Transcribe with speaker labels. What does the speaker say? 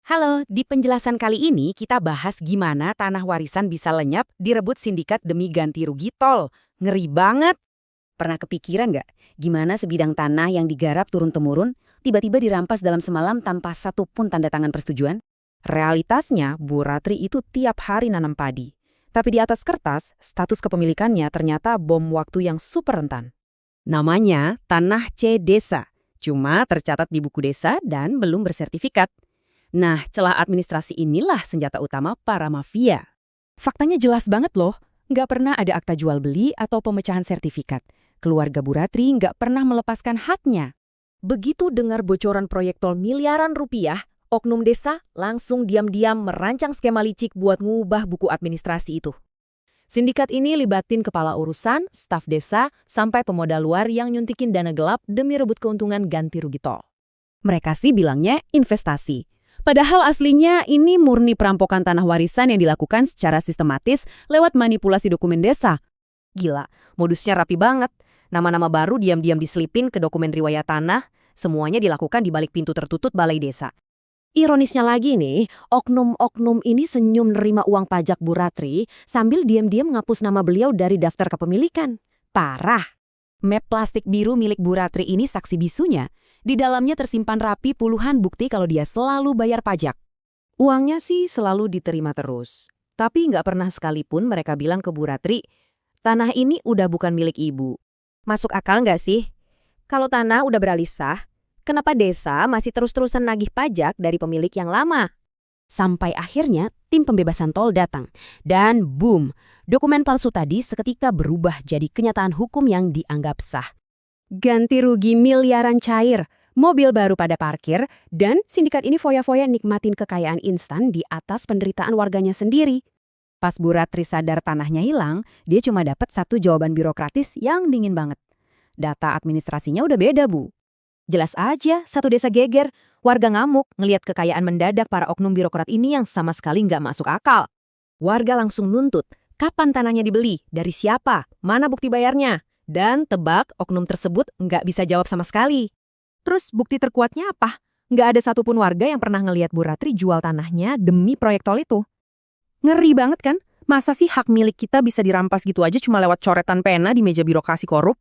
Speaker 1: Halo, di penjelasan kali ini kita bahas gimana tanah warisan bisa lenyap direbut sindikat demi ganti rugi tol. Ngeri banget.
Speaker 2: Pernah kepikiran nggak gimana sebidang tanah yang digarap turun-temurun tiba-tiba dirampas dalam semalam tanpa satu pun tanda tangan persetujuan? Realitasnya, Bu Ratri itu tiap hari nanam padi. Tapi di atas kertas, status kepemilikannya ternyata bom waktu yang super rentan. Namanya Tanah C Desa, cuma tercatat di buku desa dan belum bersertifikat. Nah, celah administrasi inilah senjata utama para mafia. Faktanya jelas banget loh, nggak pernah ada akta jual beli atau pemecahan sertifikat. Keluarga Bu Ratri nggak pernah melepaskan haknya. Begitu dengar bocoran proyek tol miliaran rupiah, oknum desa langsung diam-diam merancang skema licik buat ngubah buku administrasi itu. Sindikat ini libatin kepala urusan, staf desa, sampai pemodal luar yang nyuntikin dana gelap demi rebut keuntungan ganti rugi tol. Mereka sih bilangnya investasi. Padahal aslinya ini murni perampokan tanah warisan yang dilakukan secara sistematis lewat manipulasi dokumen desa. Gila, modusnya rapi banget. Nama-nama baru diam-diam diselipin ke dokumen riwayat tanah, semuanya dilakukan di balik pintu tertutup balai desa. Ironisnya lagi nih, oknum-oknum ini senyum nerima uang pajak Bu Ratri sambil diam-diam menghapus nama beliau dari daftar kepemilikan. Parah. Map plastik biru milik Bu Ratri ini saksi bisunya. Di dalamnya tersimpan rapi puluhan bukti kalau dia selalu bayar pajak. Uangnya sih selalu diterima terus. Tapi nggak pernah sekalipun mereka bilang ke Bu Ratri, tanah ini udah bukan milik ibu. Masuk akal nggak sih? Kalau tanah udah beralih sah, kenapa desa masih terus-terusan nagih pajak dari pemilik yang lama? Sampai akhirnya tim pembebasan tol datang. Dan boom, dokumen palsu tadi seketika berubah jadi kenyataan hukum yang dianggap sah. Ganti rugi miliaran cair, mobil baru pada parkir, dan sindikat ini foya-foya nikmatin kekayaan instan di atas penderitaan warganya sendiri. Pas Bu Ratri sadar tanahnya hilang, dia cuma dapat satu jawaban birokratis yang dingin banget. Data administrasinya udah beda, Bu. Jelas aja, satu desa geger, warga ngamuk ngelihat kekayaan mendadak para oknum birokrat ini yang sama sekali nggak masuk akal. Warga langsung nuntut, kapan tanahnya dibeli, dari siapa, mana bukti bayarnya. Dan tebak, oknum tersebut nggak bisa jawab sama sekali. Terus bukti terkuatnya apa? Nggak ada satupun warga yang pernah ngelihat Bu Ratri jual tanahnya demi proyek tol itu. Ngeri banget kan? Masa sih hak milik kita bisa dirampas gitu aja cuma lewat coretan pena di meja birokrasi korup?